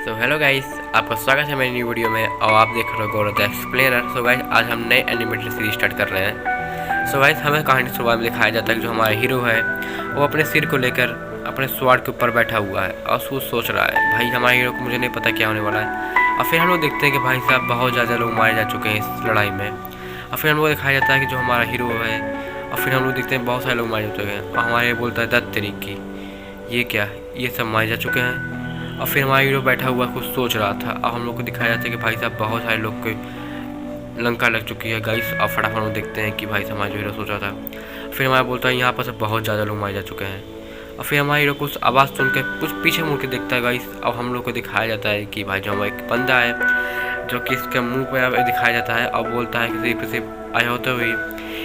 तो hello guys, आपका स्वागत है मेरी न्यू वीडियो में और आप देख रहे हो गौरव द एक्सप्लेनर। सो गाइस, आज हम नए एनिमेटेड सीरीज स्टार्ट कर रहे हैं। सो गाइस, हमें कहानी शुरुआत में दिखाया जाता है कि जो हमारा हीरो है वो अपने सिर को लेकर अपने स्वॉर्ड के ऊपर बैठा हुआ है और सोच रहा है भाई हमारे हीरो को मुझे नहीं पता क्या होने वाला है। और फिर हम लोग देखते हैं कि भाई साहब बहुत ज़्यादा लोग मारे जा चुके हैं इस लड़ाई में। और फिर हम लोग दिखाया जाता है कि जो हमारा हीरो है, और फिर हम लोग देखते हैं बहुत सारे लोग मारे जा चुके हैं और हमारे बोलता है 10 तरीके ये क्या, ये सब मारे जा चुके हैं। और फिर हमारा हीरो बैठा हुआ कुछ सोच रहा था और हम लोग को दिखाया जाता है कि भाई साहब बहुत सारे लोग को लंका लग चुकी है गाइस। और फटाफट हम देखते हैं कि भाई साहब हमारा जो हीरो सोच रहा था। फिर हमारा बोलता है यहाँ पर से बहुत ज़्यादा लोग मारे जा चुके हैं। और फिर हमारा हीरो कुछ आवाज़ सुन के कुछ पीछे मुड़ के देखता है गाइस। अब हम लोग को दिखाया जाता है कि भाई जो हमारा एक बंदा है जो कि इसके मुँह पर दिखाया जाता है और बोलता है कि सिर्फ आया होते हुए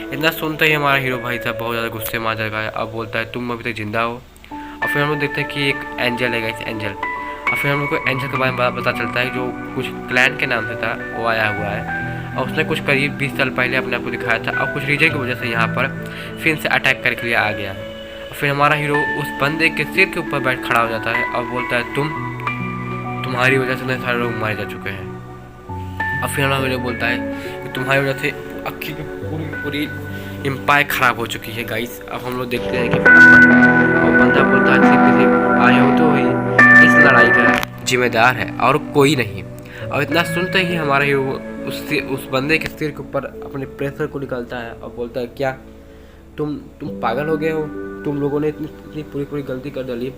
इतना सुनते ही हमारा हीरो भाई साहब बहुत ज़्यादा गुस्से में आ जाएगा और बोलता है तुम अभी तक जिंदा हो। और फिर हम लोग देखते हैं कि एक एंजल है गाइस, एंजल। और फिर हम लोग को एंजल के बारे में पता चलता है जो कुछ क्लैन के नाम से था वो आया हुआ है और उसने कुछ करीब 20 साल पहले अपने आप को दिखाया था और कुछ रीजन की वजह से यहाँ पर फिर से अटैक करके लिए आ गया। और फिर हमारा हीरो उस बंदे के सिर के ऊपर बैठ खड़ा हो जाता है और बोलता है तुम्हारी वजह से सारे लोग मारे जा चुके हैं। और फिर हमारा हीरो बोलता है कि तुम्हारी वजह से अक्की की पूरी एम्पायर खराब हो चुकी है गाइस। अब हम लोग देखते हैं कि और बंदा बोलता है सिर्फ आए हो तो ही इस लड़ाई का जिम्मेदार है और कोई नहीं। और इतना सुनते ही हमारा हीरो उस बंदे के सिर के ऊपर अपने प्रेशर को निकालता है और बोलता है क्या तुम पागल हो गए हो, तुम लोगों ने इतनी पूरी गलती कर डाली।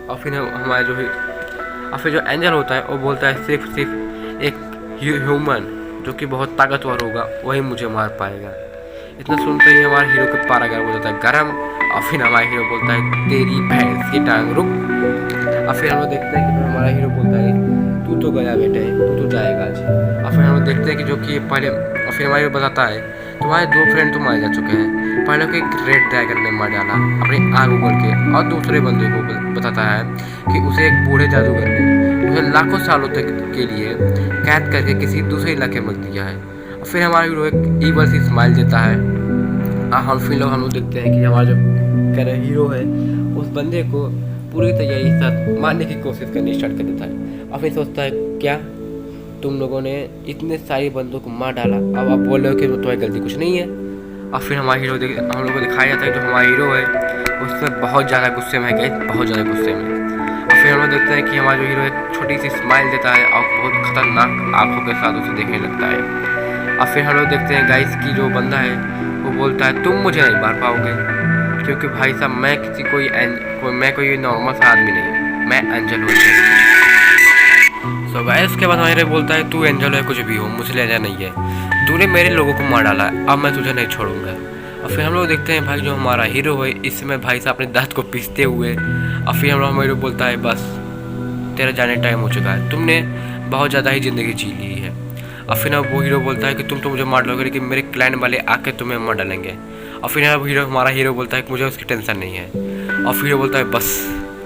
और फिर हमारा जो है और फिर जो एंजल होता है वो बोलता है सिर्फ एक ह्यूमन जो कि बहुत ताकतवर होगा वही मुझे मार पाएगा। इतना सुनते ही हमारे हीरो के पारा गर्म हो जाता है गरम। और फिर हमारा हीरो बोलता है तेरी भैंस की टांग रुक। और फिर हम लोग देखते हैं कि हमारा हीरो बोलता है तू तो गया बेटे, तू तो जाएगा आज। और फिर हम लोग देखते हैं कि जो कि पहले और फिर हमारा हीरो बताता है तुम्हारे 2 फ्रेंड तो मारे जा चुके हैं। पहले को एक रेड ड्रैगन ने मार डाला अपनी आग उगल के और दूसरे बंदे को बताता है कि उसे एक बूढ़े जादूगर ने उसे लाखों सालों तक के लिए कैद करके किसी दूसरे इलाके में रख दिया है। और फिर हमारा हीरो एक ईवल सी स्माइल देता है और हम लोग देखते हैं कि हमारा जो हीरो है उस बंदे को पूरी तैयारी के साथ मारने की कोशिश करनी स्टार्ट कर देता है। और फिर सोचता है क्या तुम लोगों ने इतने सारे बंदों को मार डाला, अब आप बोल रहे हो कि तुम्हारी गलती कुछ नहीं है। और फिर हमारा हीरो हम लोग को दिखाया जाता है जो हमारा हीरो है उसमें बहुत ज़्यादा गुस्से में है, बहुत ज़्यादा गुस्से में। और फिर हम लोग देखते हैं कि हमारा जो हीरो एक छोटी सी स्माइल देता है और बहुत खतरनाक आंखों के साथ उसे देखने लगता है। और फिर हम लोग देखते हैं गाइस की जो बंदा है वो बोलता है तुम मुझे नहीं मार पाओगे क्योंकि भाई साहब मैं कोई नॉर्मल सा आदमी नहीं, मैं एंजल हूँ। सो गाइस उसके बाद हमारे बोलता है तू एंजल है कुछ भी हो, मुझे लेना नहीं है, तूने मेरे लोगों को मार डाला है, अब मैं तुझे नहीं छोड़ूंगा। और फिर हम लोग देखते हैं भाई जो हमारा हीरो है इस समय भाई साहब अपने दांत को पीसते हुए। और फिर हमारा हीरो बोलता है बस तेरा जाने टाइम हो चुका है, तुमने बहुत ज़्यादा ही ज़िंदगी जी ली है। और फिर वो हीरो बोलता है कि तुम तो मुझे मार लोगे लेकिन मेरे क्लैन वाले आके तुम्हें मार डालेंगे। और फिर हमारा हीरो बोलता है कि मुझे उसकी टेंशन नहीं है। और फिर वो बोलता है बस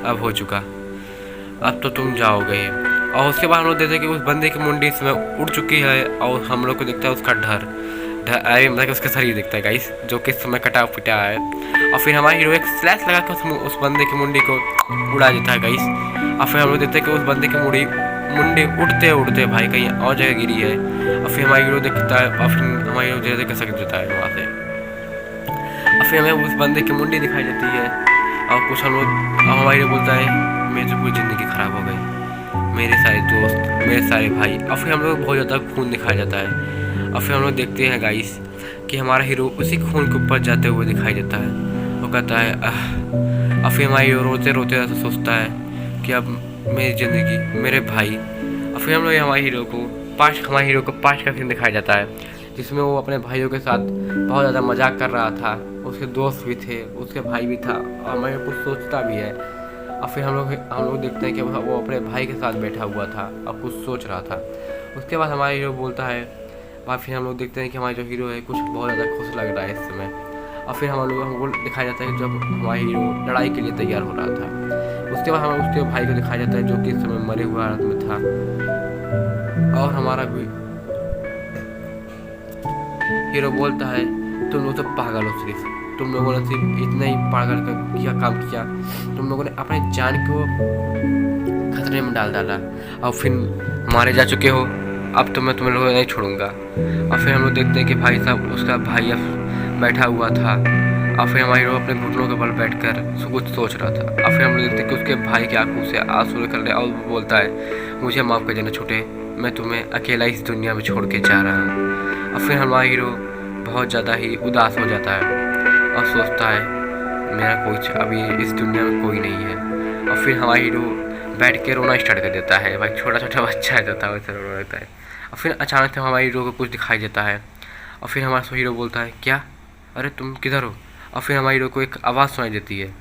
अब हो चुका, अब तो तुम जाओगे। और उसके बाद हम लोग देखते हैं कि उस बंदे की मुंडी इसमें उड़ चुकी है और हम लोग को दिखता है उसका मतलब उसका शरीर दिखता है गाइस जो कि इस समय कटा पिटा है। और फिर हमारा हीरो एक स्लैश लगा कर उस बंदे की मुंडी को उड़ा देता है गाइस। और फिर हम लोग देखते हैं कि उस बंदे की मुंडी उड़ते उड़ते भाई कहीं और जगह गिरी है। और फिर हमारा हीरो देखता है और फिर हमारा हीरो धीरे धीरे खसक देता है वहाँ से। और फिर हमें उस बंदे की मुंडी दिखाई देती है और कुछ हम लोग हमारा हीरो बोलता है मेरी तो पूरी ज़िंदगी ख़राब हो गई, मेरे सारे दोस्त, मेरे सारे भाई। और फिर हम लोग बहुत ज़्यादा खून दिखाया जाता है। और फिर हम लोग देखते हैं गाइस कि हमारा हीरो उसी खून के ऊपर जाते हुए दिखाई देता है। वो कहता है और फिर हमारा हीरो रोते रोते ऐसा सोचता है कि अब मेरी ज़िंदगी, मेरे भाई। और फिर हम लोग हमारे हीरो को पास्ट का सीन दिखाया जाता है जिसमें वो अपने भाइयों के साथ बहुत ज़्यादा मजाक कर रहा था, उसके दोस्त भी थे, उसके भाई भी था और हमारे कुछ सोचता भी है। और फिर हम लोग देखते हैं कि वो अपने भाई के साथ बैठा हुआ था और कुछ सोच रहा था। उसके बाद हमारा हीरो बोलता है और फिर हम लोग देखते हैं कि हमारा जो हीरो है कुछ बहुत ज़्यादा खुश लग रहा है इस समय। और फिर हमको दिखाया जाता है कि जब हमारा हीरो लड़ाई के लिए तैयार हो रहा था। उसके बाद हमें उसके भाई को दिखाया जाता है जो कि इस समय मरे हुए हालत में था। और हमारा भी हीरो बोलता है तुम लोग तो पागल हो, सिर्फ तुम लोगों ने सिर्फ इतना ही पागल किया काम किया, तुम लोगों ने अपने जान को खतरे में डाल डाला और फिर मारे जा चुके हो। अब तो मैं तुम लोगों को नहीं छोड़ूंगा। और फिर हम लोग देखते हैं कि भाई साहब उसका भाई अब बैठा हुआ था और फिर हमारे हीरो अपने घुटनों के बल बैठकर कुछ सोच रहा था। और फिर हम लोग देखते हैं कि उसके भाई की आंखों से आंसू निकल रहे और वो बोलता है, मुझे माफ़ कर देना छोटे, मैं तुम्हें अकेला इस दुनिया में छोड़ के जा रहा हूँ। और फिर हमारा हीरो बहुत ज़्यादा ही उदास हो जाता है और सोचता है मेरा कोई अभी इस दुनिया में कोई नहीं है। और फिर हमारा हीरो बैठ के रोना स्टार्ट कर देता है। भाई छोटा छोटा बच्चा है जो था वैसे रोना लगता है। और फिर अचानक से हमारे हीरो को कुछ दिखाई देता है और फिर हमारा हीरो बोलता है, क्या, अरे तुम किधर हो। और फिर हमारे हीरो को एक आवाज़ सुनाई देती है।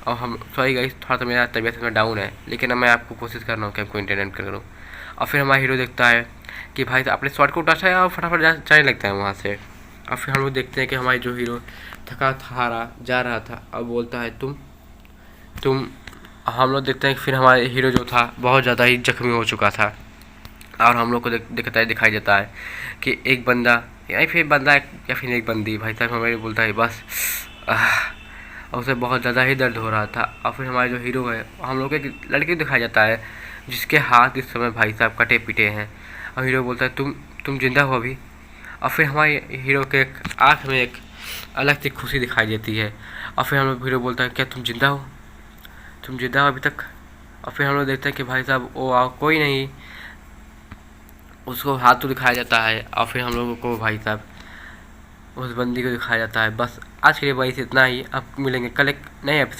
और हम सॉरी गाइस, थोड़ा सा मेरा तबीयत में डाउन है, लेकिन अब मैं आपको कोशिश कर रहा हूँ कि आपको इंटरटेन करूँ। और फिर हमारा हीरो देखता है कि भाई अपने शॉर्ट को उठाता है और फटाफट जाने लगता है वहाँ से। और फिर हम लोग देखते हैं कि हमारे जो हीरो थका हारा जा रहा था और बोलता है तुम हम लोग देखते हैं कि फिर हमारे हीरो जो था बहुत ज़्यादा ही जख्मी हो चुका था। और हम लोग को दिखाई देता है कि एक बंदा या फिर बंदा या फिर एक बंदी, भाई साहब हमारे बोलता है बस और उसे बहुत ज़्यादा ही दर्द हो रहा था। और फिर हमारे जो हीरो है हम लोग एक लड़की दिखाया जाता है जिसके हाथ इस समय भाई साहब कटे पिटे हैं। और हीरो बोलता है तुम जिंदा हो अभी। और फिर हमारे हीरो के आँख में एक अलग सी खुशी दिखाई देती है। और फिर हम लोग हीरो बोलता है, क्या तुम जिंदा हो अभी तक। और फिर हम लोग देखते हैं कि भाई साहब वो कोई नहीं, उसको हाथ तो दिखाया जाता है। और फिर हम लोगों को भाई साहब उस बंदी को दिखाया जाता है। बस आज के लिए भाई इतना ही, अब मिलेंगे कल एक नए एपिसोड।